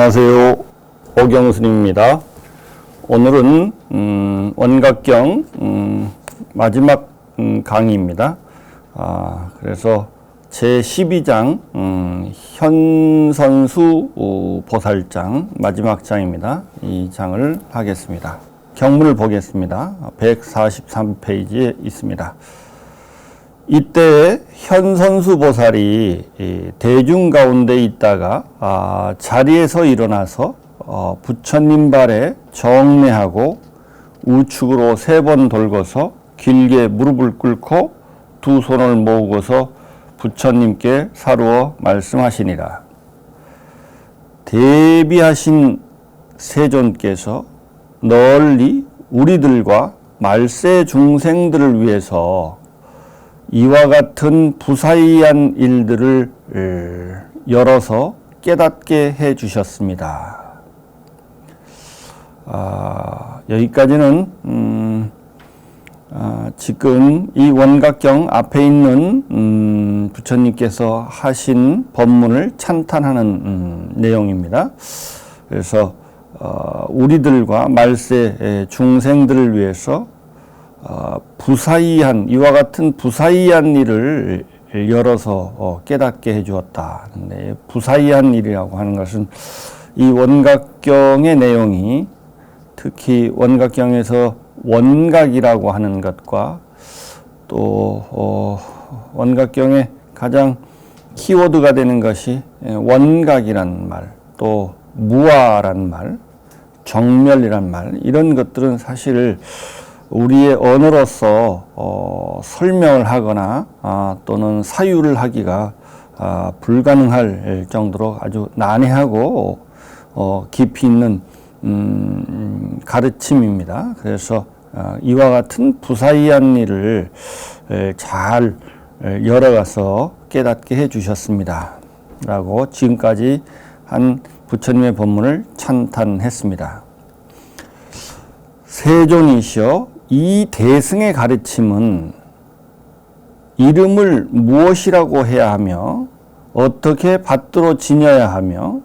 안녕하세요. 오경스님입니다. 오늘은 원각경 마지막 강의입니다. 그래서 제12장 현선수 보살장 마지막 장입니다. 이 장을 하겠습니다. 경문을 보겠습니다. 143페이지에 있습니다. 이때 현선수 보살이 대중 가운데 있다가 자리에서 일어나서 부처님 발에 정례하고 우측으로 3번 돌고서 길게 무릎을 꿇고 두 손을 모으고서 부처님께 사루어 말씀하시니라. 대비하신 세존께서 널리 우리들과 말세 중생들을 위해서 이와 같은 부사이한 일들을 열어서 깨닫게 해 주셨습니다. 여기까지는 지금 이 원각경 앞에 있는 부처님께서 하신 법문을 찬탄하는 내용입니다. 그래서 우리들과 말세 중생들을 위해서 부사이한 이와 같은 부사이한 일을 열어서 깨닫게 해주었다. 근데 부사이한 일이라고 하는 것은 이 원각경의 내용이 특히 원각경에서 원각이라고 하는 것과 또 원각경의 가장 키워드가 되는 것이 원각이란 말, 또 무아란 말, 정멸이란 말, 이런 것들은 사실 우리의 언어로서 설명을 하거나 또는 사유를 하기가 불가능할 정도로 아주 난해하고 깊이 있는 가르침입니다. 그래서 이와 같은 부사이한 일을 잘 열어가서 깨닫게 해 주셨습니다. 라고 지금까지 한 부처님의 법문을 찬탄했습니다. 세존이시여, 이 대승의 가르침은 이름을 무엇이라고 해야 하며 어떻게 받들어 지녀야 하며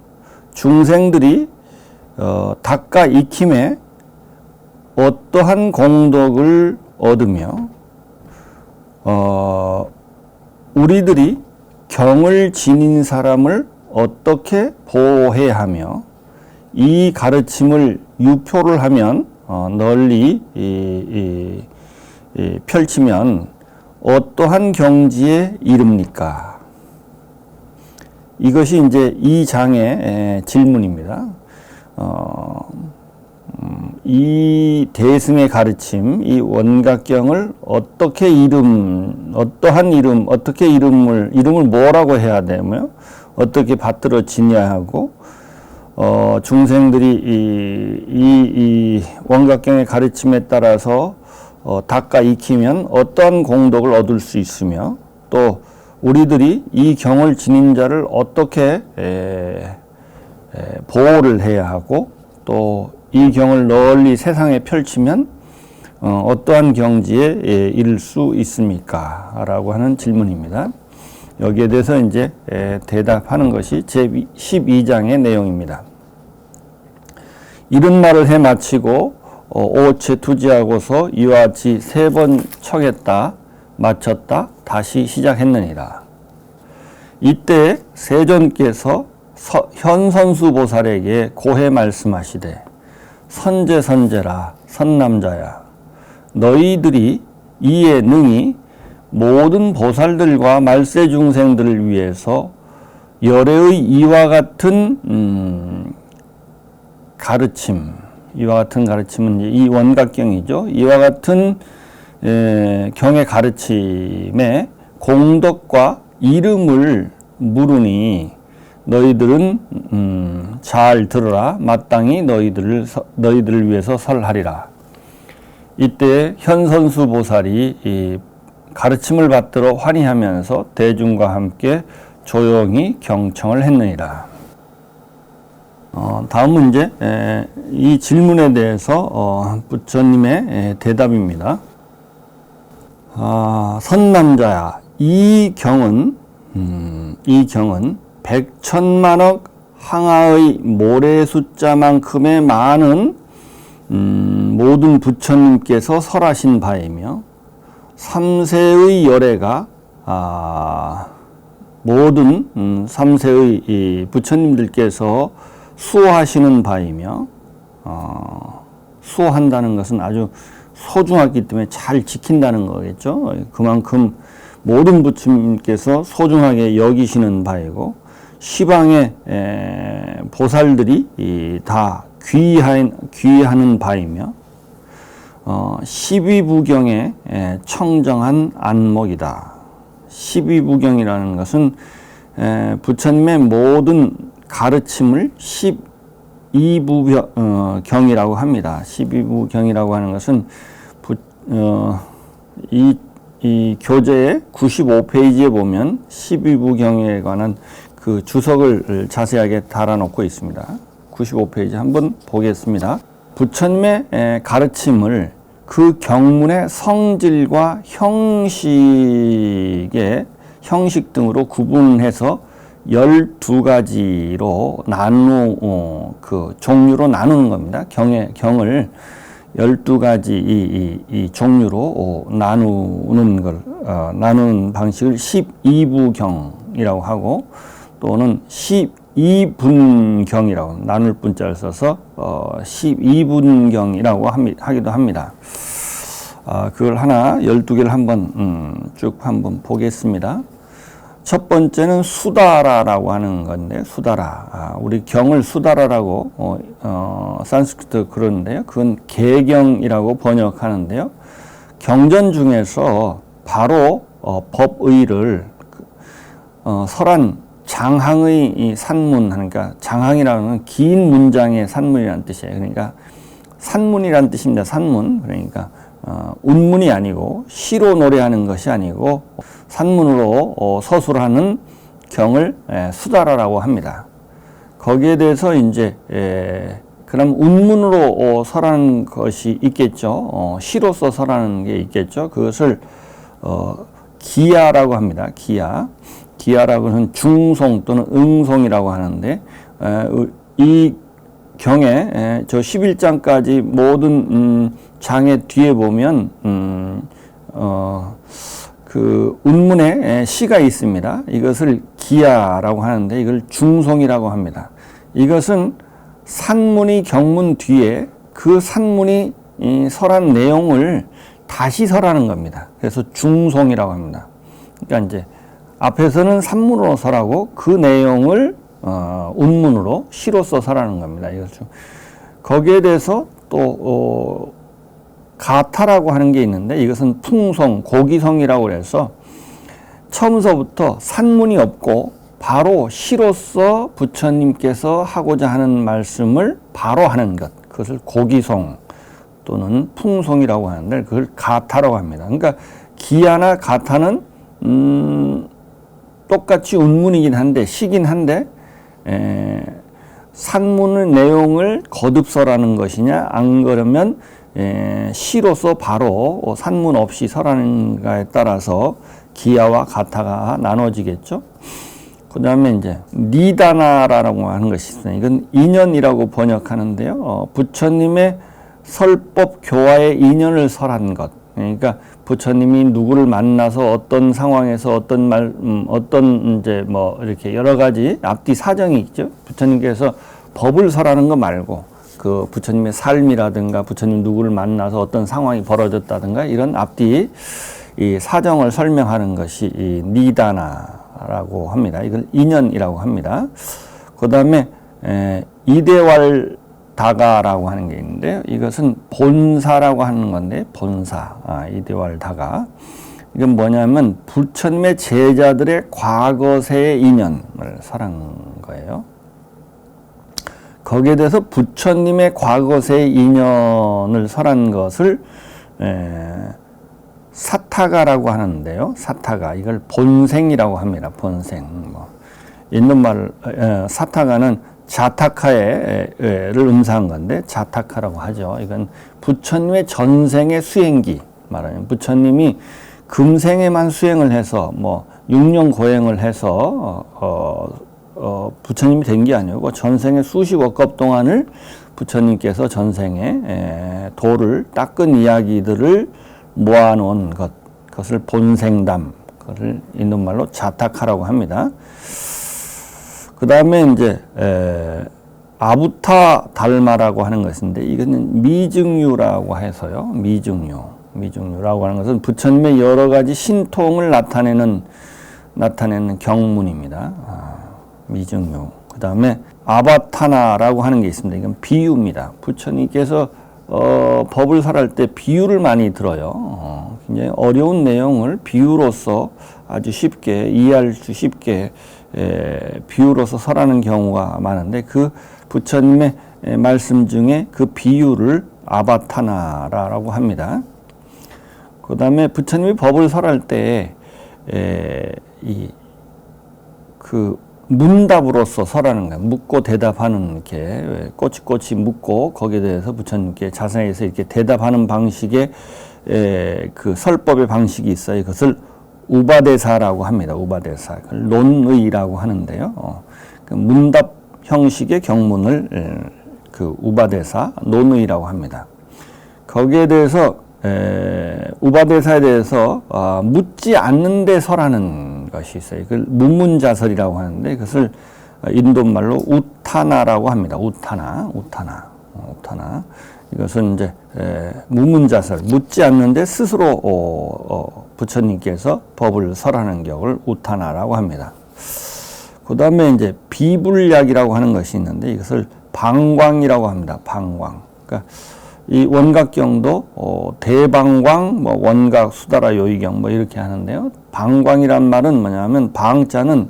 중생들이 닦아 익힘에 어떠한 공덕을 얻으며 우리들이 경을 지닌 사람을 어떻게 보호해야 하며 이 가르침을 유표를 하면 널리 펼치면 어떠한 경지에 이릅니까? 이것이 이제 이 장의 질문입니다. 이 대승의 가르침, 이 원각경을 어떻게 어떠한 이름, 어떻게 이름을 뭐라고 해야 되며 어떻게 받들어 지녀야 하고 중생들이 이 원각경의 가르침에 따라서 닦아 익히면 어떠한 공덕을 얻을 수 있으며 또 우리들이 이 경을 지닌 자를 어떻게 보호를 해야 하고 또 이 경을 널리 세상에 펼치면 어떠한 경지에 이를 수 있습니까? 라고 하는 질문입니다. 여기에 대해서 이제 대답하는 것이 제12장의 내용입니다. 이런 말을 해 마치고 오체 투지하고서 이와 같이 3번 척했다 마쳤다 다시 시작했느니라. 이때 세존께서 현선수 보살에게 고해 말씀하시되 선제라 선남자야, 너희들이 이에 능히 모든 보살들과 말세 중생들을 위해서 열애의 이와 같은 가르침, 이와 같은 가르침은 이 원각경이죠. 이와 같은 경의 가르침에 공덕과 이름을 물으니 너희들은 잘 들으라. 마땅히 너희들을 위해서 설하리라. 이때 현선수 보살이 이 가르침을 받들어 환희하면서 대중과 함께 조용히 경청을 했느니라. 다음 문제, 이 질문에 대해서 부처님의 대답입니다. 선남자야, 이 경은 백천만억 항아의 모래 숫자만큼의 많은 모든 부처님께서 설하신 바이며 삼세의 열애가 모든 삼세의 이 부처님들께서 수호하시는 바이며 수호한다는 것은 아주 소중하기 때문에 잘 지킨다는 거겠죠. 그만큼 모든 부처님께서 소중하게 여기시는 바이고 시방의 보살들이 다 귀하는 바이며 12부경의 청정한 안목이다. 12부경이라는 것은 부처님의 모든 가르침을 12부경이라고 합니다. 12부경이라고 하는 것은 이 교재의 95페이지에 보면 12부경에 관한 그 주석을 자세하게 달아놓고 있습니다. 95페이지 한번 보겠습니다. 부처님의 가르침을 그 경문의 성질과 형식 등으로 구분해서 12가지로 그 종류로 나누는 겁니다. 경을 12가지 이 종류로 나누는 방식을 12부경이라고 하고 또는 12분경이라고 나눌 분자를 써서 12분경이라고 하기도 합니다. 그걸 하나 12개를 한번 쭉 한번 보겠습니다. 첫 번째는 수다라라고 하는 건데 수다라. 우리 경을 수다라라고 산스크리트 그러는데요. 그건 개경이라고 번역하는데요. 경전 중에서 바로 법의를 설한 장항의 이 산문, 그러니까 장항이라는 긴 문장의 산문이라는 뜻이에요. 그러니까 산문이라는 뜻입니다. 산문. 그러니까 운문이 아니고 시로 노래하는 것이 아니고 산문으로 서술하는 경을 수다라라고 합니다. 거기에 대해서 이제 그럼 운문으로 설하는 것이 있겠죠. 시로서 설하는 게 있겠죠. 그것을 기야라고 합니다. 기야라고 하는 중송 또는 응송이라고 하는데 이 경에 저 11장까지 모든 장의 뒤에 보면 그 운문에 시가 있습니다. 이것을 기야라고 하는데 이걸 중송이라고 합니다. 이것은 산문이 경문 뒤에 그 산문이 설한 내용을 다시 설하는 겁니다. 그래서 중송이라고 합니다. 그러니까 이제 앞에서는 산문으로 설하고 그 내용을 운문으로 시로서 설하는 겁니다. 이것은 거기에 대해서 또 가타라고 하는 게 있는데 이것은 풍송, 고기성이라고 해서 처음서부터 산문이 없고 바로 시로서 부처님께서 하고자 하는 말씀을 바로 하는 것, 그것을 고기성 또는 풍송이라고 하는데 그걸 가타라고 합니다. 그러니까 기야나 가타는 똑같이 운문이긴 한데 시긴 한데 산문의 내용을 거듭설하는 것이냐 안 그러면 시로서 바로 산문 없이 설하는가에 따라서 기야와 가타가 나눠지겠죠. 그 다음에 이제 니다나라고 하는 것이 있어요. 이건 인연이라고 번역하는데요. 부처님의 설법 교화의 인연을 설한 것. 그러니까 부처님이 누구를 만나서 어떤 상황에서 어떤 이제 뭐 이렇게 여러 가지 앞뒤 사정이 있죠. 부처님께서 법을 설하는 거 말고 그 부처님의 삶이라든가 부처님 누구를 만나서 어떤 상황이 벌어졌다든가 이런 앞뒤 이 사정을 설명하는 것이 이 니다나라고 합니다. 이걸 인연이라고 합니다. 그 다음에 이대왈 다가라고 하는 게 있는데요. 이것은 본사라고 하는 건데 본사, 이대왈 다가. 이건 뭐냐면 부처님의 제자들의 과거세의 인연을 설한 거예요. 거기에 대해서 부처님의 과거세의 인연을 설한 것을 사타가라고 하는데요. 사타가 이걸 본생이라고 합니다. 본생. 있는 말 사타가는 자타카를 음사한 건데 자타카라고 하죠. 이건 부처님의 전생의 수행기 말하면 부처님이 금생에만 수행을 해서 뭐 6년 고행을 해서 부처님이 된 게 아니고 전생에 수십억 급 동안을 부처님께서 전생에 도를 닦은 이야기들을 모아놓은 그것을 본생담, 그것을 인도말로 자타카라고 합니다. 그 다음에 이제 아부타 달마라고 하는 것인데 이거는 미증유라고 해서요. 미증유라고 하는 것은 부처님의 여러 가지 신통을 나타내는 경문입니다. 미증유. 그 다음에 아바타나라고 하는 게 있습니다. 이건 비유입니다. 부처님께서 법을 설할 때 비유를 많이 들어요. 굉장히 어려운 내용을 비유로서 아주 쉽게 이해할 수 쉽게 비유로서 설하는 경우가 많은데 그 부처님의 말씀 중에 그 비유를 아바타나라고 합니다. 그 다음에 부처님이 법을 설할 때 그 문답으로서 설하는 거예요. 묻고 대답하는 이렇게 꼬치꼬치 묻고 거기에 대해서 부처님께 자세해서 이렇게 대답하는 방식의 그 설법의 방식이 있어요. 이것을 우바대사라고 합니다. 우바대사. 논의라고 하는데요. 그 문답 형식의 경문을 그 우바대사, 논의라고 합니다. 거기에 대해서 우바대사에 대해서 묻지 않는 데 설하는 것이 있어요. 이걸 무문자설이라고 하는데 이것을 인도말로 우타나라고 합니다. 우타나. 이것은 이제 무문자설, 묻지 않는데 스스로 부처님께서 법을 설하는 격을 우타나라고 합니다. 그 다음에 이제 비불약이라고 하는 것이 있는데 이것을 방광이라고 합니다. 방광. 그러니까 이 원각경도 대방광, 뭐 원각, 수다라, 요의경 뭐 이렇게 하는데요. 방광이란 말은 뭐냐면 방자는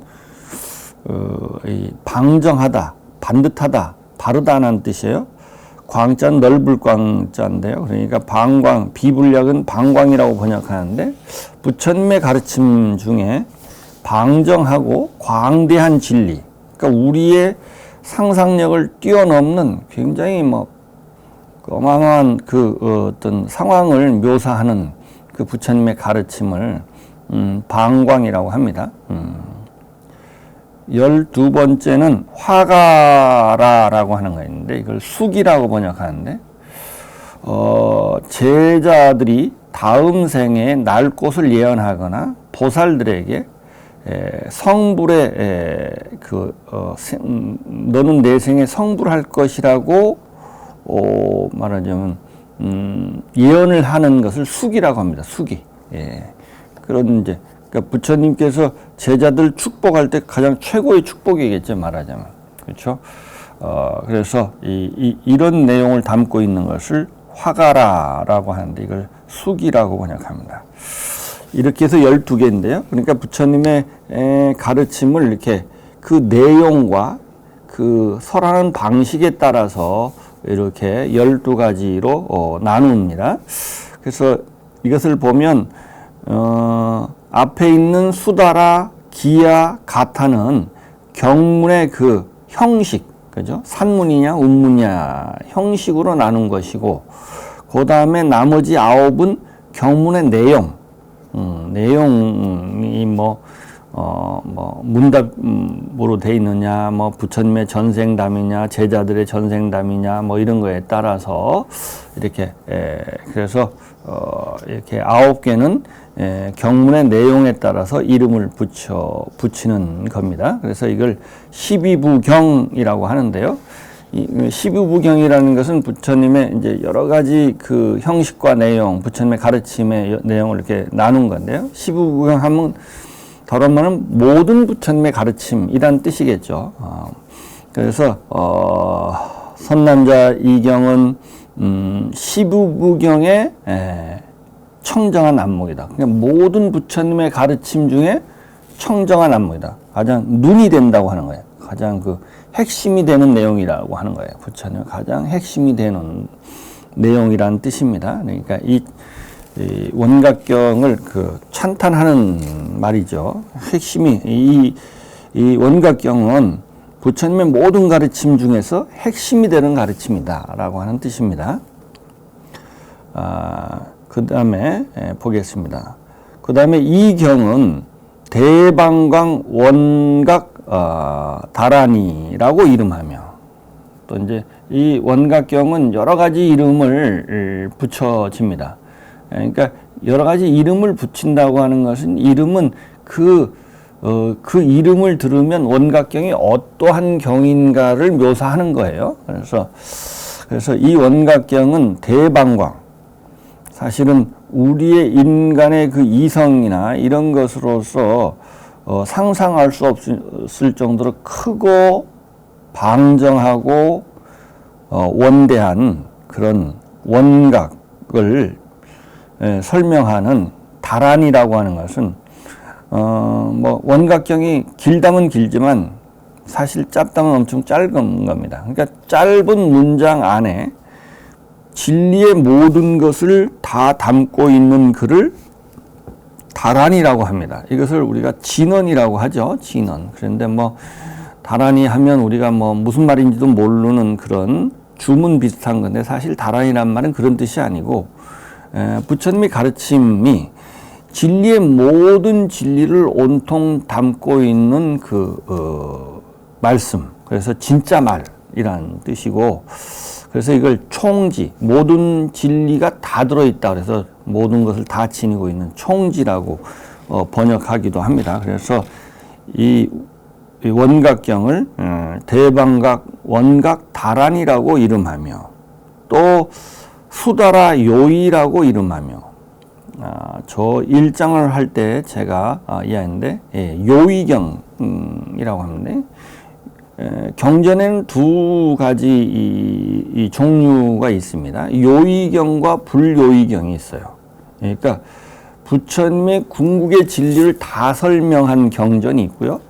이 방정하다, 반듯하다, 바르다는 뜻이에요. 광자는 넓을 광자인데요. 그러니까 방광, 비불약은 방광이라고 번역하는데 부처님의 가르침 중에 방정하고 광대한 진리, 그러니까 우리의 상상력을 뛰어넘는 굉장히 뭐 어마어마한 그 어떤 상황을 묘사하는 그 부처님의 가르침을 방광이라고 합니다. 12번째는 화가라라고 하는 거 있는데 이걸 숙이라고 번역하는데 제자들이 다음 생에 날 곳을 예언하거나 보살들에게 성불의 너는 내 생에 성불할 것이라고 말하자면 예언을 하는 것을 숙이라고 합니다. 숙이. 그런 이제 그러니까 부처님께서 제자들 축복할 때 가장 최고의 축복이겠죠, 말하자면. 그렇죠? 그래서 이런 내용을 담고 있는 것을 화가라라고 하는데 이걸 숙이라고 번역합니다. 이렇게 해서 12개인데요. 그러니까 부처님의 가르침을 이렇게 그 내용과 그 설하는 방식에 따라서 이렇게 12가지로 나눕니다. 그래서 이것을 보면 앞에 있는 수다라, 기야, 가타는 경문의 그 형식, 그죠? 산문이냐, 운문이냐 형식으로 나눈 것이고, 그 다음에 나머지 9은 경문의 내용이 문답으로 돼 있느냐, 뭐 부처님의 전생담이냐, 제자들의 전생담이냐, 뭐 이런 거에 따라서 이렇게 그래서 이렇게 9개는 경문의 내용에 따라서 이름을 붙이는 겁니다. 그래서 이걸 12부경이라고 하는데요. 이 12부경이라는 것은 부처님의 이제 여러 가지 그 형식과 내용, 부처님의 가르침의 내용을 이렇게 나눈 건데요. 12부경 하면 다른 말은 모든 부처님의 가르침이란 뜻이겠죠. 그래서 선남자 이경은 12부경의 청정한 안목이다. 그러니까 모든 부처님의 가르침 중에 청정한 안목이다. 가장 눈이 된다고 하는 거예요. 가장 그 핵심이 되는 내용이라고 하는 거예요. 부처님의 가장 핵심이 되는 내용이라는 뜻입니다. 그러니까 이 원각경을 그 찬탄하는 말이죠. 핵심이 이 원각경은 부처님의 모든 가르침 중에서 핵심이 되는 가르침이다라고 하는 뜻입니다. 그 다음에 보겠습니다. 그 다음에 이 경은 대방광 원각 다란이라고 이름하며, 또 이제 이 원각경은 여러 가지 이름을 붙여집니다. 그러니까 여러 가지 이름을 붙인다고 하는 것은, 이름은 그 이름을 들으면 원각경이 어떠한 경인가를 묘사하는 거예요. 그래서 이 원각경은 대방광, 사실은 우리의 인간의 그 이성이나 이런 것으로서 상상할 수 없을 정도로 크고 방정하고 원대한 그런 원각을 설명하는 다란이라고 하는 것은, 뭐 원각경이 길다면 길지만 사실 짧다면 엄청 짧은 겁니다. 그러니까 짧은 문장 안에 진리의 모든 것을 다 담고 있는 글을 다란이라고 합니다. 이것을 우리가 진언이라고 하죠. 진언. 그런데 뭐 다란이 하면 우리가 뭐 무슨 말인지도 모르는 그런 주문 비슷한 건데, 사실 다란이란 말은 그런 뜻이 아니고, 부처님의 가르침이 진리의 모든 진리를 온통 담고 있는 말씀. 그래서 진짜 말이라는 뜻이고, 그래서 이걸 총지, 모든 진리가 다 들어있다. 그래서 모든 것을 다 지니고 있는 총지라고 번역하기도 합니다. 그래서 이 원각경을 대방각 원각 다란이라고 이름하며, 또 수다라 요이라고 이름하며, 저 1장을 할 때 제가 이해했는데, 요이경이라고 하는데, 경전에는 두 가지 이 종류가 있습니다. 요이경과 불요이경이 있어요. 그러니까 부처님의 궁극의 진리를 다 설명한 경전이 있고요.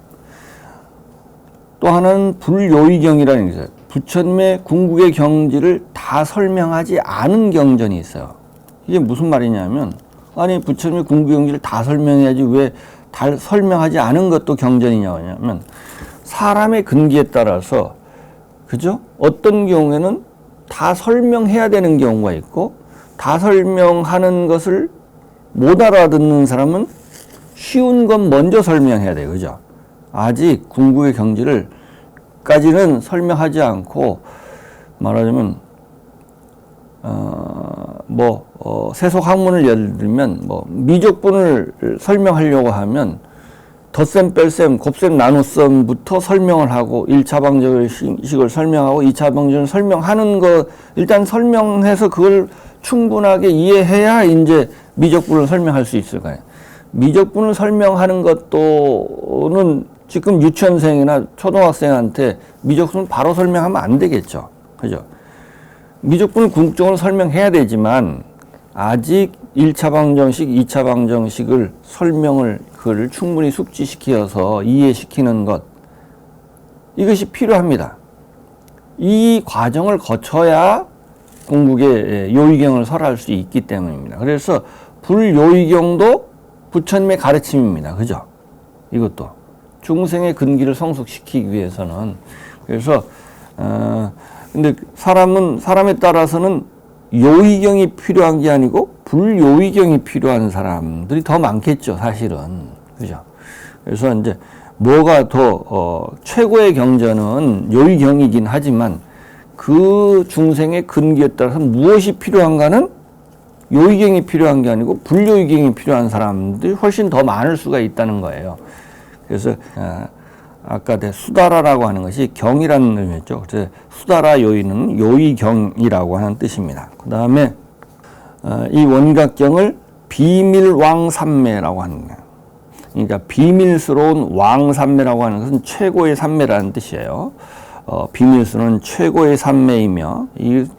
또 하나는 불요이경이라는 게 있어요. 부처님의 궁극의 경지를 다 설명하지 않은 경전이 있어요. 이게 무슨 말이냐면, 아니 부처님의 궁극의 경지를 다 설명해야지 왜 다 설명하지 않은 것도 경전이냐면, 사람의 근기에 따라서, 그죠? 어떤 경우에는 다 설명해야 되는 경우가 있고, 다 설명하는 것을 못 알아듣는 사람은 쉬운 건 먼저 설명해야 돼요. 그죠? 아직 궁극의 경지를까지는 설명하지 않고, 말하자면, 세속 학문을 예를 들면, 미적분을 설명하려고 하면, 덧셈, 뺄셈, 곱셈, 나눗셈부터 설명을 하고, 1차 방정식을 설명하고, 2차 방정식을 설명하는 거, 일단 설명해서 그걸 충분하게 이해해야 이제 미적분을 설명할 수 있을 거예요. 미적분을 설명하는 것도는 지금 유치원생이나 초등학생한테 미적분을 바로 설명하면 안 되겠죠. 그죠? 미적분을 궁극적으로 설명해야 되지만, 아직 1차 방정식, 2차 방정식을 그걸 충분히 숙지시켜서 이해시키는 것, 이것이 필요합니다. 이 과정을 거쳐야 궁극의 요의경을 설할 수 있기 때문입니다. 그래서 불요의경도 부처님의 가르침입니다. 그죠? 이것도 중생의 근기를 성숙시키기 위해서는. 그래서 근데 사람에 따라서는 요의경이 필요한 게 아니고 불요의경이 필요한 사람들이 더 많겠죠, 사실은. 그죠? 그래서 이제 뭐가 더 최고의 경전은 요의경이긴 하지만, 그 중생의 근기에 따라서 무엇이 필요한가는 요의경이 필요한 게 아니고 불요의경이 필요한 사람들이 훨씬 더 많을 수가 있다는 거예요. 그래서 아까 수다라라고 하는 것이 경이라는 의미였죠. 그래서 수다라 요의는 요의경이라고 하는 뜻입니다. 그 다음에 이 원각경을 비밀왕삼매라고 하는 거예요. 그러니까 비밀스러운 왕삼매라고 하는 것은 최고의 삼매라는 뜻이에요. 비밀스러운 최고의 삼매이며,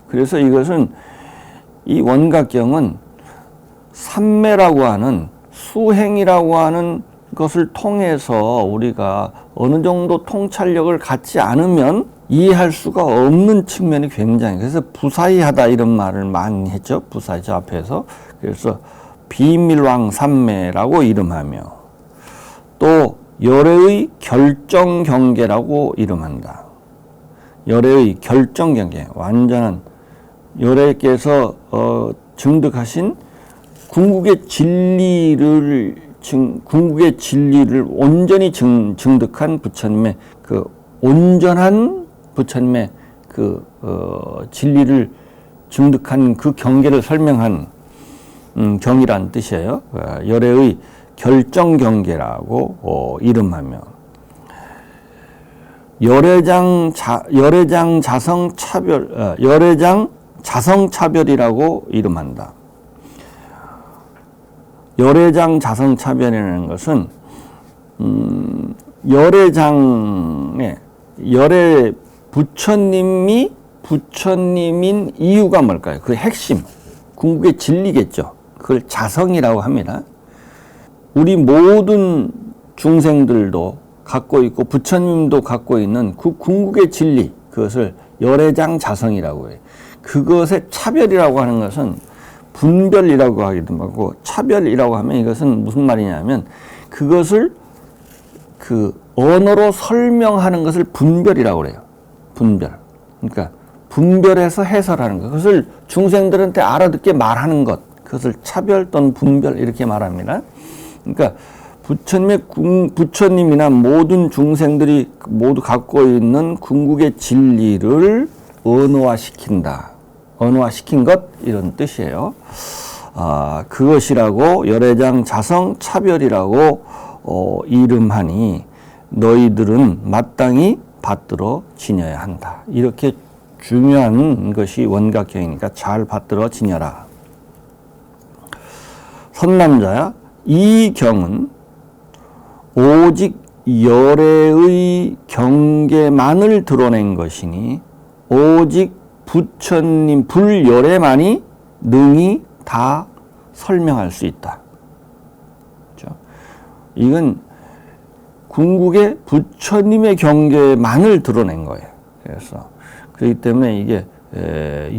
그래서 이것은, 이 원각경은 삼매라고 하는, 수행이라고 하는 것을 통해서 우리가 어느 정도 통찰력을 갖지 않으면 이해할 수가 없는 측면이 굉장히, 그래서 부사이하다 이런 말을 많이 했죠. 부사이 저 앞에서. 그래서 비밀왕 삼매라고 이름하며, 또 열애의 결정경계라고 이름한다. 열애의 결정경계, 완전한 열애께서 증득하신 궁극의 진리를 궁극의 진리를 온전히 증득한 부처님의 그 온전한 부처님의 그 진리를 증득한 그 경계를 설명한 경이란 뜻이에요. 열애의 결정 경계라고 이름하며 열애장 자성 차별이라고 이름한다. 열애장 자성 차별이라는 것은 열애장에 열애 부처님인 이유가 뭘까요? 그 핵심, 궁극의 진리겠죠. 그걸 자성이라고 합니다. 우리 모든 중생들도 갖고 있고 부처님도 갖고 있는 그 궁극의 진리, 그것을 열애장 자성이라고 해요. 그것의 차별이라고 하는 것은 분별이라고 하기도 하고, 차별이라고 하면 이것은 무슨 말이냐면 그것을 그 언어로 설명하는 것을 분별이라고 그래요. 분별. 그러니까 분별해서 해설하는 것. 그것을 중생들한테 알아듣게 말하는 것. 그것을 차별 또는 분별 이렇게 말합니다. 그러니까 부처님이나 모든 중생들이 모두 갖고 있는 궁극의 진리를 언어화시킨다. 언어화시킨 것 이런 뜻이에요. 그것이라고 열애장 자성 차별이라고 이름하니 너희들은 마땅히 받들어 지녀야 한다. 이렇게 중요한 것이 원각경이니까 잘 받들어 지녀라. 선남자야, 이 경은 오직 열애의 경계만을 드러낸 것이니 오직 부처님 불열애만이 능히 다 설명할 수 있다. 그렇죠? 이건 궁극의 부처님의 경계만을 드러낸 거예요. 그래서 그렇기 때문에 이게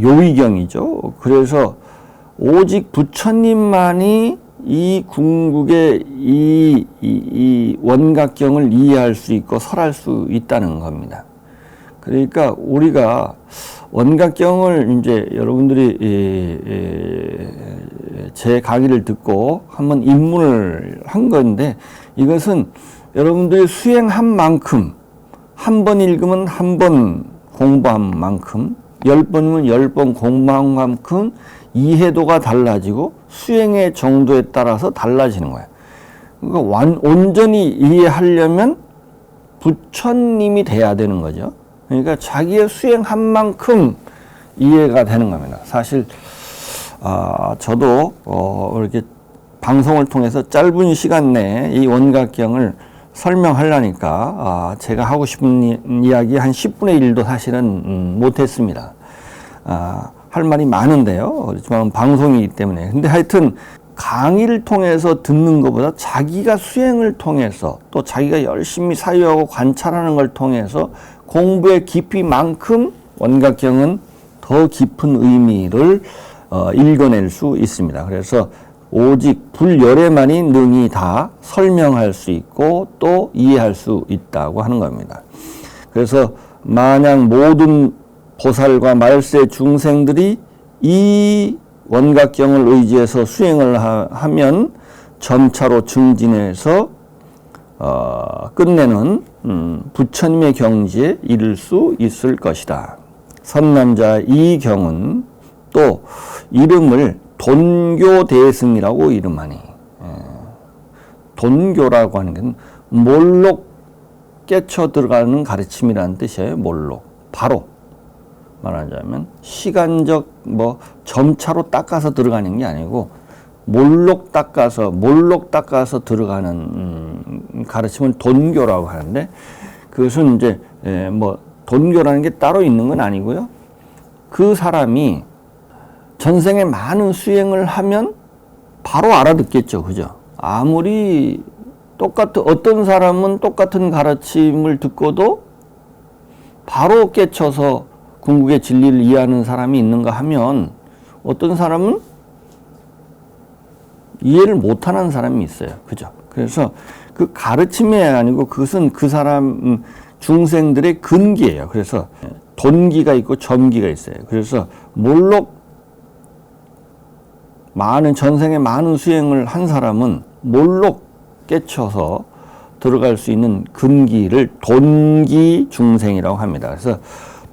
요의경이죠. 그래서 오직 부처님만이 이 궁극의 이 원각경을 이해할 수 있고 설할 수 있다는 겁니다. 그러니까 우리가 원각경을 이제 여러분들이 제 강의를 듣고 한번 입문을 한 건데, 이것은 여러분들이 수행한 만큼, 한 번 읽으면 한 번 공부한 만큼, 10번이면 10번 공부한 만큼 이해도가 달라지고 수행의 정도에 따라서 달라지는 거예요. 그러니까 온전히 이해하려면 부처님이 돼야 되는 거죠. 그러니까 자기의 수행한 만큼 이해가 되는 겁니다. 사실 저도 이렇게 방송을 통해서 짧은 시간 내에 이 원각경을 설명하려니까 제가 하고 싶은 이야기 한 10분의 1도 사실은 못했습니다. 할 말이 많은데요. 그렇지만 방송이기 때문에. 근데 하여튼 강의를 통해서 듣는 것보다 자기가 수행을 통해서 또 자기가 열심히 사유하고 관찰하는 걸 통해서 공부의 깊이만큼 원각경은 더 깊은 의미를 읽어낼 수 있습니다. 그래서 오직 불열애만이 능히 다 설명할 수 있고 또 이해할 수 있다고 하는 겁니다. 그래서 만약 모든 보살과 말세 중생들이 이 원각경을 의지해서 수행을 하면 점차로 증진해서 끝내는 부처님의 경지에 이를 수 있을 것이다. 선남자 이 경은 또 이름을 돈교대승이라고 이름하니, 돈교라고 하는 건 몰록 깨쳐 들어가는 가르침이라는 뜻이에요. 몰록. 바로 말하자면 시간적 점차로 닦아서 들어가는 게 아니고 몰록 닦아서 들어가는 가르침을 돈교라고 하는데, 그것은 이제 돈교라는 게 따로 있는 건 아니고요. 그 사람이 전생에 많은 수행을 하면 바로 알아듣겠죠. 그죠? 아무리 어떤 사람은 똑같은 가르침을 듣고도 바로 깨쳐서 궁극의 진리를 이해하는 사람이 있는가 하면, 어떤 사람은 이해를 못하는 사람이 있어요. 그죠? 그래서 그 가르침이 아니고 그것은 그 사람 중생들의 근기예요. 그래서 돈기가 있고 점기가 있어요. 그래서 전생에 많은 수행을 한 사람은 몰록 깨쳐서 들어갈 수 있는 근기를 돈기중생이라고 합니다. 그래서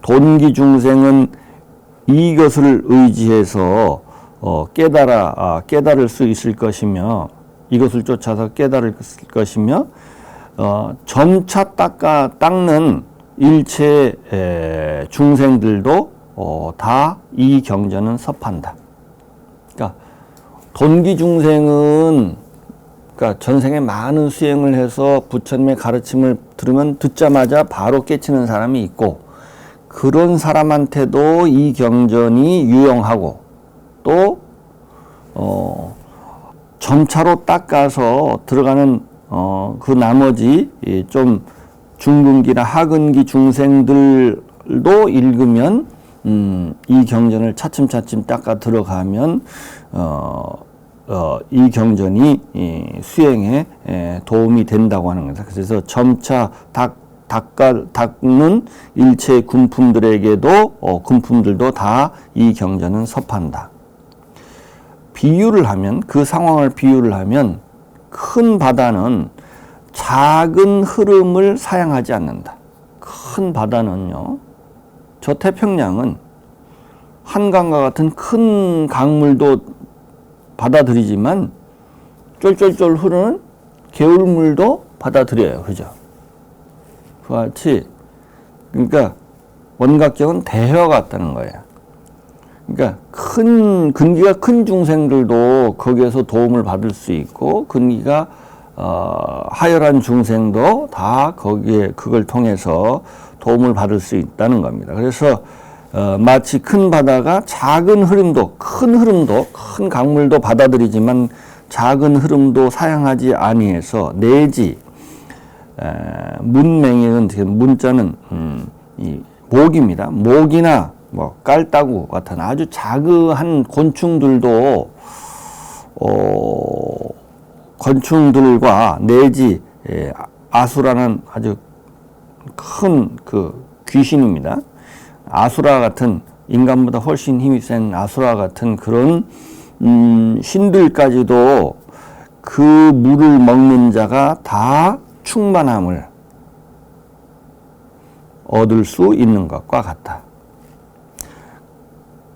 돈기중생은 이것을 의지해서 깨달을 수 있을 것이며, 이것을 쫓아서 깨달을 것이며, 점차 닦는 일체 중생들도 다 이 경전은 섭한다. 그러니까 돈기중생은 그러니까 전생에 많은 수행을 해서 부처님의 가르침을 들으면 듣자마자 바로 깨치는 사람이 있고, 그런 사람한테도 이 경전이 유용하고, 또 점차로 닦아서 들어가는 그 나머지 좀 중근기나 하근기 중생들도 읽으면 이 경전을 차츰차츰 닦아 들어가면 이 경전이 수행에 도움이 된다고 하는 거죠. 그래서 점차 닦는 일체 군품들에게도 군품들도 다 이 경전은 섭한다. 비유를 하면, 그 상황을 비유를 하면, 큰 바다는 작은 흐름을 사양하지 않는다. 큰 바다는요, 저 태평양은 한강과 같은 큰 강물도 받아들이지만 쫄쫄쫄 흐르는 개울물도 받아들여요. 그죠? 그와 같이, 그러니까 원각경은 대해와 같다는 거예요. 그러니까 근기가 큰 중생들도 거기에서 도움을 받을 수 있고, 근기가 하열한 중생도 다 그걸 통해서 도움을 받을 수 있다는 겁니다. 그래서 마치 큰 바다가 작은 흐름도, 큰 강물도 받아들이지만 작은 흐름도 사양하지 아니해서, 내지 문맹에는, 문자는 이 목입니다. 목이나 뭐 깔따구 같은 아주 자그한 곤충들도 건충들과 내지 아수라는 아주 큰 그 귀신입니다. 아수라 같은, 인간보다 훨씬 힘이 센 아수라 같은 그런 신들까지도 그 물을 먹는 자가 다 충만함을 얻을 수 있는 것과 같다.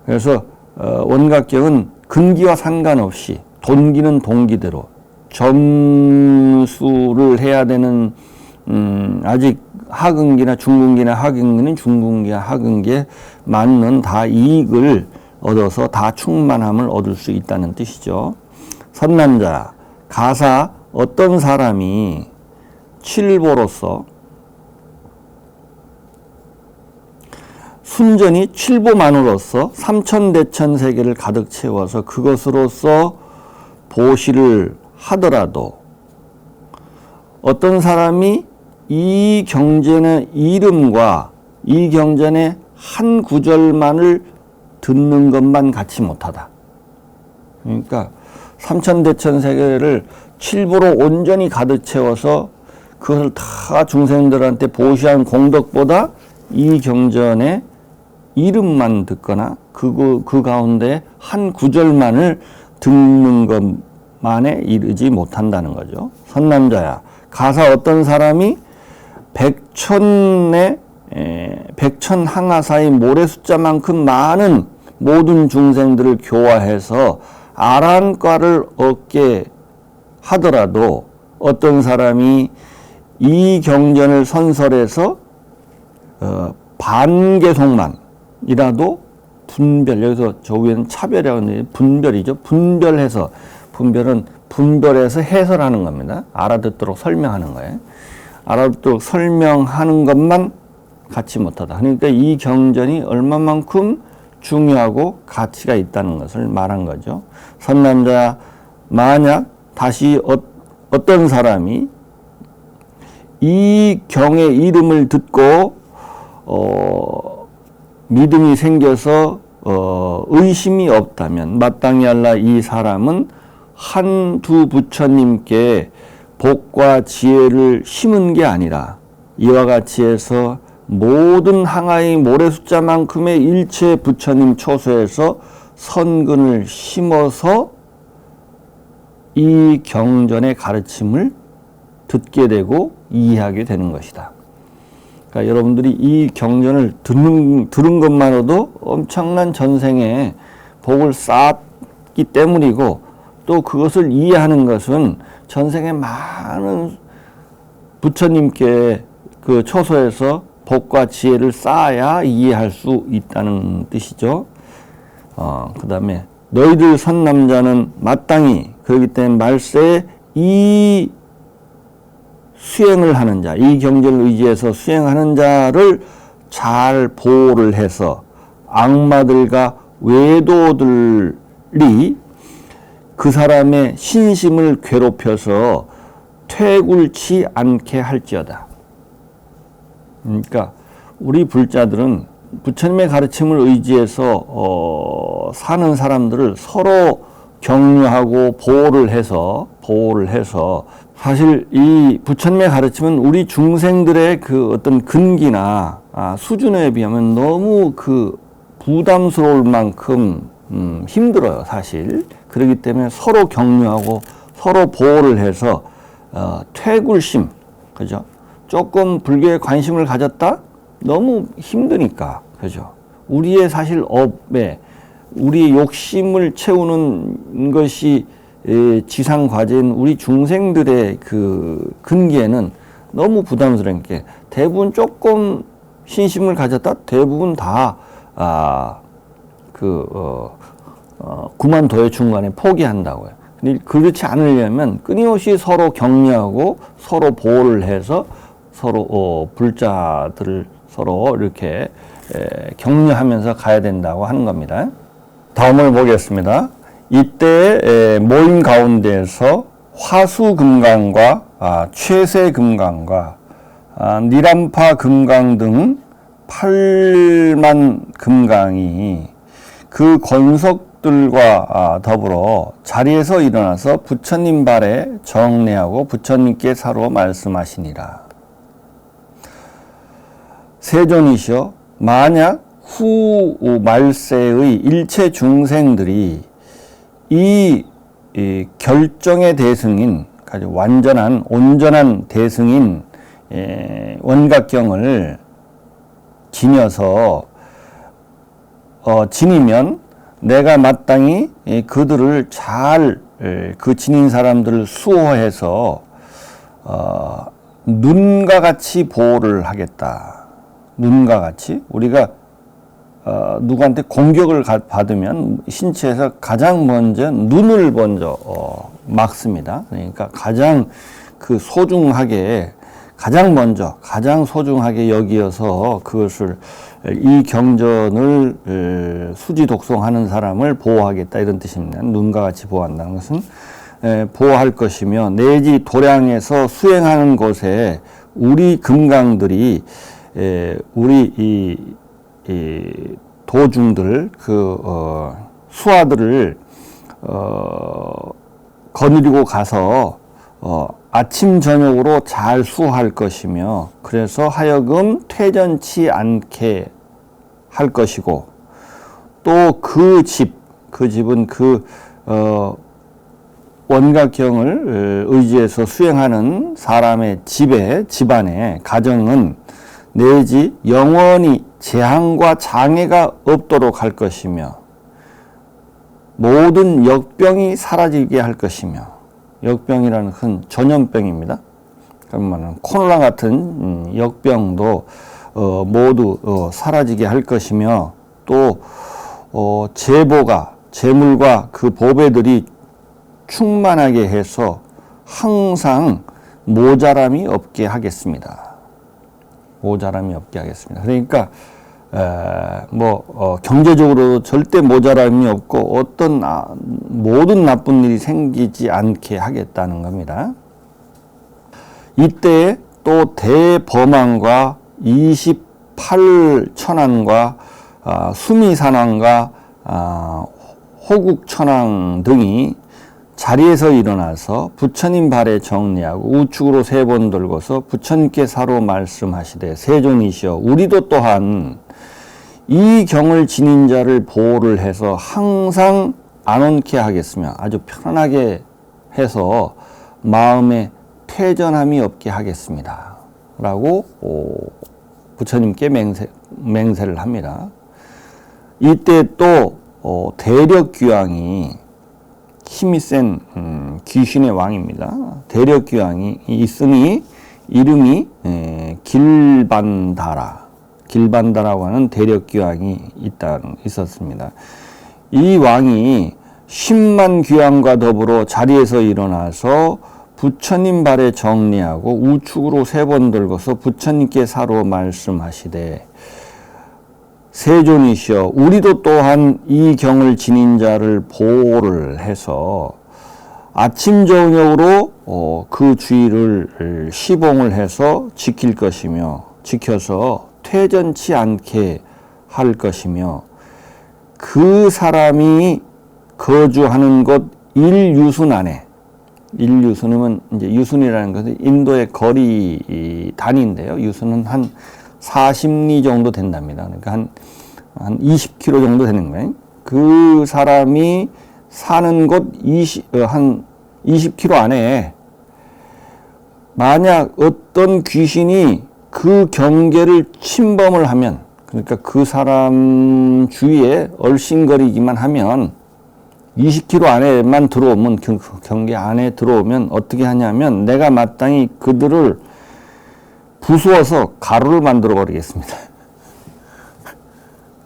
그래서 원각경은 근기와 상관없이 돈기는 동기대로, 점수를 해야 되는 아직 하근기나 중근기나 하근기는 중근기와 하근기에 맞는 다 이익을 얻어서 다 충만함을 얻을 수 있다는 뜻이죠. 선남자, 가사, 어떤 사람이 칠보로서, 순전히 칠보만으로서 삼천대천세계를 가득 채워서 그것으로서 보시를 하더라도, 어떤 사람이 이 경전의 이름과 이 경전의 한 구절만을 듣는 것만 갖지 못하다. 그러니까 삼천대천세계를 칠보로 온전히 가득 채워서 그것을 다 중생들한테 보시한 공덕보다 이 경전의 이름만 듣거나 그 가운데 한 구절만을 듣는 것만에 이르지 못한다는 거죠. 선남자야, 가사 어떤 사람이 백천항하사의 모래 숫자만큼 많은 모든 중생들을 교화해서 아란과를 얻게 하더라도, 어떤 사람이 이 경전을 선설해서 반개송만이라도 분별, 여기서 저 위에는 차별이라고 하는데 분별이죠. 분별해서, 분별해서 해설하는 겁니다. 알아듣도록 설명하는 거예요. 알아듣도록 설명하는 것만 갖지 못하다. 그러니까 이 경전이 얼마만큼 중요하고 가치가 있다는 것을 말한 거죠. 선남자, 만약 다시 어떤 사람이 이 경의 이름을 듣고 믿음이 생겨서 의심이 없다면, 마땅히 알라 이 사람은 한두 부처님께 복과 지혜를 심은 게 아니라 이와 같이 해서 모든 항아의 모래 숫자만큼의 일체 부처님 초소에서 선근을 심어서 이 경전의 가르침을 듣게 되고 이해하게 되는 것이다. 그러니까 여러분들이 이 경전을 들은 것만으로도 엄청난 전생에 복을 쌓았기 때문이고, 또 그것을 이해하는 것은 전생에 많은 부처님께 그 초소에서 복과 지혜를 쌓아야 이해할 수 있다는 뜻이죠. 그 다음에 너희들 선남자는 마땅히, 그렇기 때문에 말세에 이 수행을 하는 자, 이 경전을 의지해서 수행하는 자를 잘 보호를 해서 악마들과 외도들이 그 사람의 신심을 괴롭혀서 퇴굴치 않게 할지어다. 그러니까 우리 불자들은 부처님의 가르침을 의지해서 사는 사람들을 서로 격려하고 보호를 해서 사실 이 부처님의 가르침은 우리 중생들의 그 어떤 근기나 수준에 비하면 너무 그 부담스러울 만큼 힘들어요, 사실. 그렇기 때문에 서로 격려하고 서로 보호를 해서 퇴굴심, 그죠? 조금 불교에 관심을 가졌다? 너무 힘드니까, 그죠? 우리의 사실 업에 우리의 욕심을 채우는 것이 지상 과제인 우리 중생들의 그 근기에는 너무 부담스러우니까 대부분 조금 신심을 가졌다? 대부분 다 구만도의 중간에 포기한다고요. 근데 그렇지 않으려면 끊임없이 서로 격려하고 서로 보호를 해서 서로 불자들을 서로 이렇게 격려하면서 가야 된다고 하는 겁니다. 다음을 보겠습니다. 이때 모임 가운데에서 화수금강과 최세금강과 니람파 금강 등 8만 금강이 그 권석들과 더불어 자리에서 일어나서 부처님 발에 정례하고 부처님께 사로 말씀하시니라. 세존이시여, 만약 후 말세의 일체 중생들이 이 결정의 대승인, 완전한 온전한 대승인 원각경을 지녀서 지니면 내가 마땅히 그들을 잘 그 지닌 사람들을 수호해서 눈과 같이 보호를 하겠다. 눈과 같이 우리가 누구한테 공격을 받으면 신체에서 가장 먼저 눈을 먼저 막습니다. 그러니까 가장 그 소중하게 가장 소중하게 여기어서 그것을 이 경전을 수지 독송하는 사람을 보호하겠다, 이런 뜻입니다. 눈과 같이 보호한다는 것은 보호할 것이며, 내지 도량에서 수행하는 곳에 우리 금강들이 우리 이 도중들 수하들을 거느리고 가서 아침 저녁으로 잘 수호할 것이며, 그래서 하여금 퇴전치 않게 할 것이고, 또 그 집은 원각경을 의지해서 수행하는 사람의 집안에 가정은 내지 영원히 재앙과 장애가 없도록 할 것이며, 모든 역병이 사라지게 할 것이며, 역병이라는 건 전염병입니다. 그러면 코로나 같은 역병도 모두 사라지게 할 것이며, 또 재물과 그 보배들이 충만하게 해서 항상 모자람이 없게 하겠습니다. 모자람이 없게 하겠습니다. 그러니까 경제적으로 절대 모자람이 없고 어떤 모든 나쁜 일이 생기지 않게 하겠다는 겁니다. 이때 또 대범왕과 28천왕과 수미산왕과 호국천왕 등이 자리에서 일어나서 부처님 발에 정례하고 우측으로 3번 돌고서 부처님께 사로 말씀하시되, 세존이시여, 우리도 또한 이 경을 지닌 자를 보호를 해서 항상 안온케 하겠으며, 아주 편안하게 해서 마음에 퇴전함이 없게 하겠습니다. 라고 부처님께 맹세를 합니다. 이때 또 대력귀왕이 힘이 센 귀신의 왕입니다. 대력귀왕이 있으니 이름이 길반다라고 하는 대력귀왕이 있었습니다. 이 왕이 10만 귀왕과 더불어 자리에서 일어나서 부처님 발에 정리하고 우측으로 3번 들고서 부처님께 사로 말씀하시되, 세존이시여, 우리도 또한 이 경을 지닌 자를 보호를 해서 아침 저녁으로 그 주의를 시봉을 해서 지킬 것이며, 지켜서 퇴전치 않게 할 것이며, 그 사람이 거주하는 곳 1유순 안에, 1유순이면 이제 유순이라는 것은 인도의 거리 단위인데요. 유순은 한 40리 정도 된답니다. 그러니까 한 20km 정도 되는 거예요. 그 사람이 사는 곳 한 20km 안에 만약 어떤 귀신이 그 경계를 침범을 하면, 그러니까 그 사람 주위에 얼씬거리기만 하면 20km 안에만 들어오면, 경계 안에 들어오면 어떻게 하냐면 내가 마땅히 그들을 부수어서 가루를 만들어 버리겠습니다.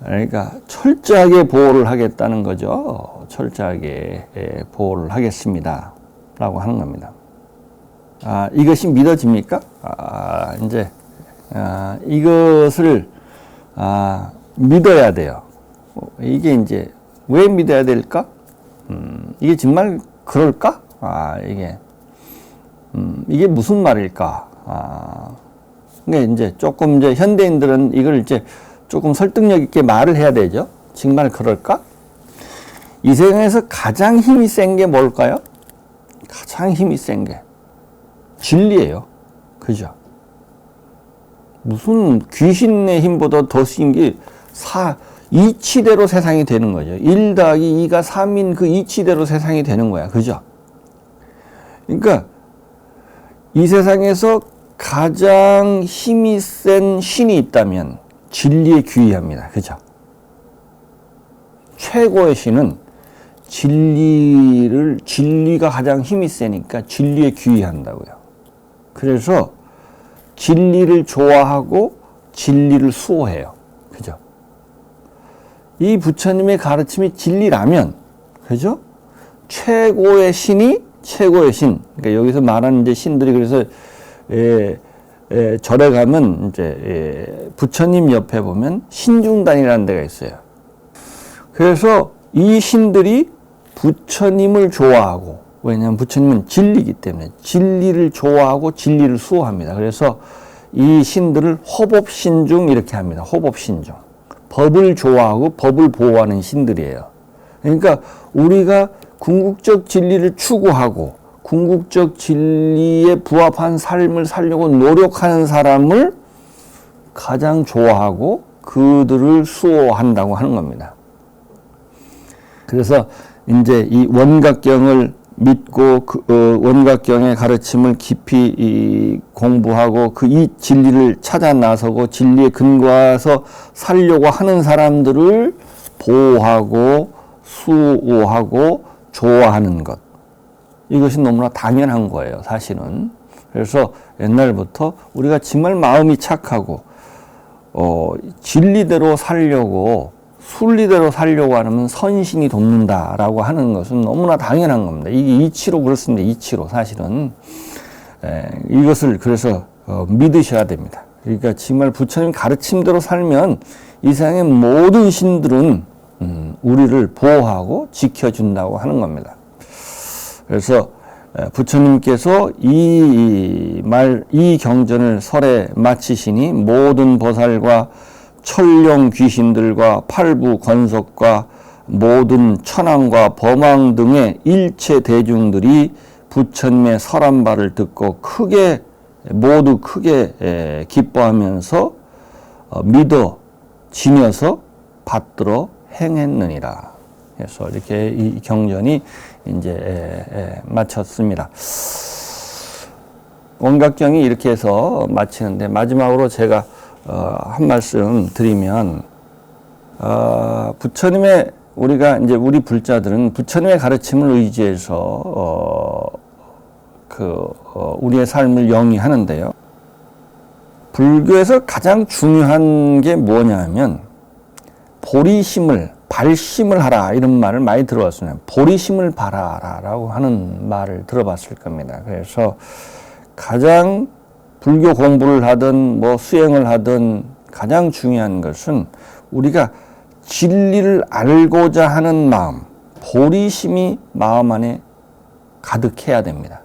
그러니까 철저하게 보호를 하겠다는 거죠. 철저하게 보호를 하겠습니다. 라고 하는 겁니다. 이것이 믿어집니까? 이것을 믿어야 돼요. 이게 이제 왜 믿어야 될까? 이게 정말 그럴까? 이게 무슨 말일까? 근데 이제 조금 이제 현대인들은 이걸 이제 조금 설득력 있게 말을 해야 되죠. 정말 그럴까? 이 세상에서 가장 힘이 센 게 뭘까요? 가장 힘이 센 게 진리예요. 그죠? 무슨 귀신의 힘보다 더 센 게 이치대로 세상이 되는 거죠. 1 더하기 2가 3인 그 이치대로 세상이 되는 거야. 그죠? 그러니까 이 세상에서 가장 힘이 센 신이 있다면 진리에 귀의합니다. 그죠? 최고의 신은 진리가 가장 힘이 세니까 진리에 귀의한다고요. 그래서 진리를 좋아하고 진리를 수호해요. 그죠? 이 부처님의 가르침이 진리라면, 그죠? 최고의 신이 최고의 신. 그러니까 여기서 말하는 이제 신들이, 그래서 절에 가면 이제 부처님 옆에 보면 신중단이라는 데가 있어요. 그래서 이 신들이 부처님을 좋아하고, 왜냐하면 부처님은 진리이기 때문에 진리를 좋아하고 진리를 수호합니다. 그래서 이 신들을 호법신중 이렇게 합니다. 호법신중. 법을 좋아하고 법을 보호하는 신들이에요. 그러니까 우리가 궁극적 진리를 추구하고 궁극적 진리에 부합한 삶을 살려고 노력하는 사람을 가장 좋아하고 그들을 수호한다고 하는 겁니다. 그래서 이제 이 원각경을 믿고 원각경의 가르침을 깊이 공부하고 이 진리를 찾아 나서고 진리에 근거해서 살려고 하는 사람들을 보호하고 수호하고 좋아하는 것. 이것이 너무나 당연한 거예요, 사실은. 그래서 옛날부터 우리가 정말 마음이 착하고 진리대로 살려고 순리대로 살려고 하면 선신이 돕는다라고 하는 것은 너무나 당연한 겁니다. 이게 이치로 그렇습니다. 이치로 사실은 이것을 그래서 믿으셔야 됩니다. 그러니까 정말 부처님 가르침대로 살면 이 세상의 모든 신들은 우리를 보호하고 지켜준다고 하는 겁니다. 그래서 부처님께서 이 경전을 설에 마치시니 모든 보살과 천룡 귀신들과 팔부 권속과 모든 천왕과 범왕 등의 일체 대중들이 부처님의 설한 바를 듣고 모두 크게 기뻐하면서 믿어 지녀서 받들어 행했느니라. 그래서 이렇게 이 경전이 이제 마쳤습니다. 원각경이 이렇게 해서 마치는데, 마지막으로 제가 한 말씀 드리면, 부처님의, 우리가 이제 우리 불자들은 부처님의 가르침을 의지해서 우리의 삶을 영위하는데요. 불교에서 가장 중요한 게 뭐냐면 보리심을, 발심을 하라, 이런 말을 많이 들어봤습니다. 보리심을 바라라라고 하는 말을 들어봤을 겁니다. 그래서 가장 불교 공부를 하든 뭐 수행을 하든 가장 중요한 것은 우리가 진리를 알고자 하는 마음, 보리심이 마음 안에 가득해야 됩니다.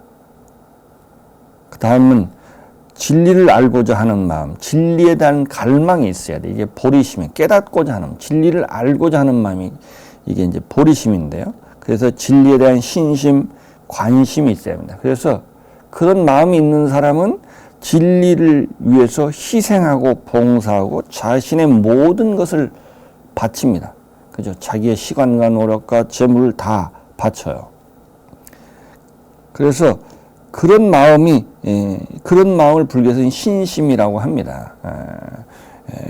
그 다음은 진리를 알고자 하는 마음, 진리에 대한 갈망이 있어야 돼. 이게 보리심이, 깨닫고자 하는, 진리를 알고자 하는 마음이 이게 이제 보리심인데요. 그래서 진리에 대한 신심, 관심이 있어야 합니다. 그래서 그런 마음이 있는 사람은 진리를 위해서 희생하고 봉사하고 자신의 모든 것을 바칩니다. 그죠? 자기의 시간과 노력과 재물을 다 바쳐요. 그래서 그런 마음이, 그런 마음을 불교에서는 신심이라고 합니다.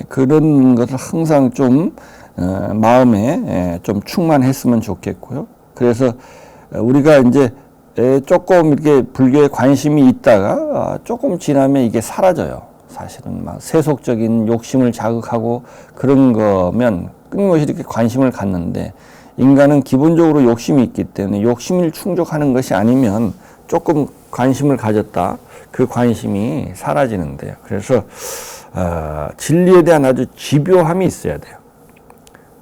그런 것을 항상 좀 마음에 좀 충만했으면 좋겠고요. 그래서 우리가 이제 조금 이렇게 불교에 관심이 있다가 조금 지나면 이게 사라져요. 사실은 막 세속적인 욕심을 자극하고 그런 거면 끊임없이 이렇게 관심을 갖는데, 인간은 기본적으로 욕심이 있기 때문에 욕심을 충족하는 것이 아니면 조금 관심을 가졌다, 그 관심이 사라지는데요. 그래서 진리에 대한 아주 집요함이 있어야 돼요.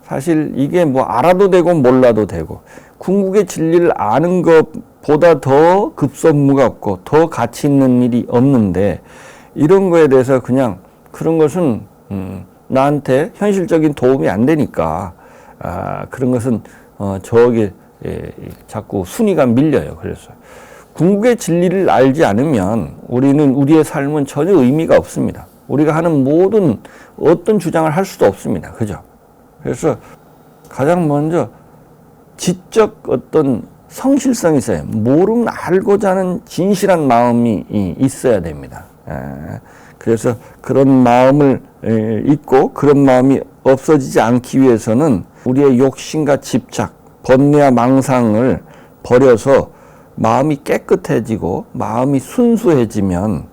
사실 이게 뭐 알아도 되고 몰라도 되고, 궁극의 진리를 아는 것보다 더 급선무가 없고 더 가치 있는 일이 없는데, 이런 거에 대해서 그냥 그런 것은 나한테 현실적인 도움이 안 되니까 그런 것은 저기 자꾸 순위가 밀려요. 그래서 궁극의 진리를 알지 않으면 우리의 삶은 전혀 의미가 없습니다. 우리가 하는 모든 어떤 주장을 할 수도 없습니다. 그죠? 그래서 가장 먼저 지적 어떤 성실성이 있어요. 모르면 알고자 하는 진실한 마음이 있어야 됩니다. 그래서 그런 마음을 잊고 그런 마음이 없어지지 않기 위해서는 우리의 욕심과 집착, 번뇌와 망상을 버려서 마음이 깨끗해지고 마음이 순수해지면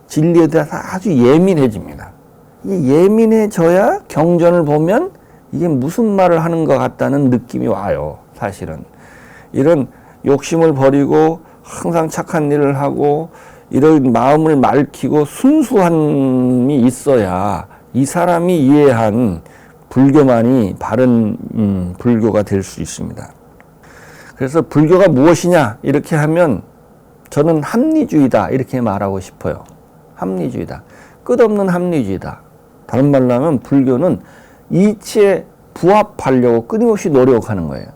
진리에 대해서 아주 예민해집니다. 이게 예민해져야 경전을 보면 이게 무슨 말을 하는 것 같다는 느낌이 와요. 사실은 이런 욕심을 버리고 항상 착한 일을 하고 이런 마음을 맑히고 순수함이 있어야 이 사람이 이해한 불교만이 바른 불교가 될 수 있습니다. 그래서 불교가 무엇이냐 이렇게 하면 저는 합리주의다 이렇게 말하고 싶어요. 합리주의다. 끝없는 합리주의다. 다른 말로 하면 불교는 이치에 부합하려고 끊임없이 노력하는 거예요.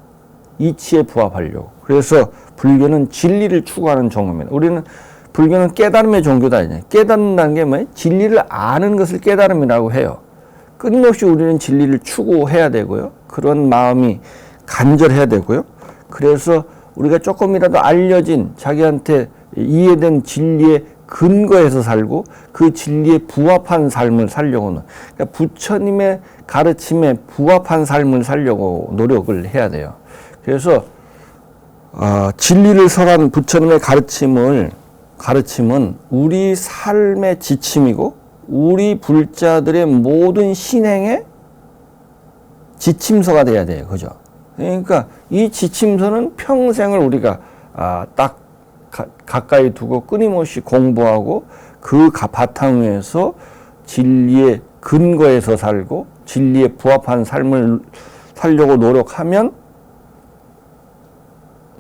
이치에 부합하려고. 그래서 불교는 진리를 추구하는 종교입니다. 불교는 깨달음의 종교다. 깨닫는다는 게 뭐예요? 진리를 아는 것을 깨달음이라고 해요. 끊임없이 우리는 진리를 추구해야 되고요. 그런 마음이 간절해야 되고요. 그래서 우리가 조금이라도 알려진 자기한테 이해된 진리의 근거에서 살고 그 진리에 부합한 삶을 살려고는, 그러니까 부처님의 가르침에 부합한 삶을 살려고 노력을 해야 돼요. 그래서 진리를 설한 부처님의 가르침은 우리 삶의 지침이고 우리 불자들의 모든 신행의 지침서가 돼야 돼요. 그죠? 그러니까 이 지침서는 평생을 우리가 딱 가까이 두고 끊임없이 공부하고 그 바탕 위에서 진리의 근거에서 살고 진리에 부합한 삶을 살려고 노력하면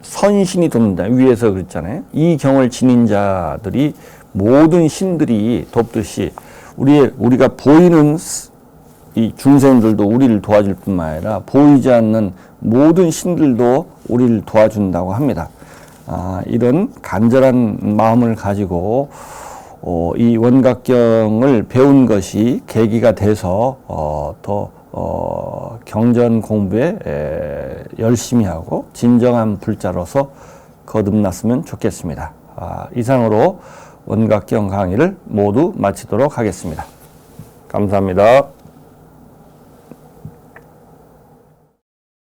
선신이 돕는다. 위에서 그랬잖아요. 이 경을 지닌 자들이 모든 신들이 돕듯이 우리가 보이는 이 중생들도 우리를 도와줄 뿐만 아니라 보이지 않는 모든 신들도 우리를 도와준다고 합니다. 이런 간절한 마음을 가지고 이 원각경을 배운 것이 계기가 돼서 더 경전 공부에 열심히 하고 진정한 불자로서 거듭났으면 좋겠습니다. 이상으로 원각경 강의를 모두 마치도록 하겠습니다. 감사합니다.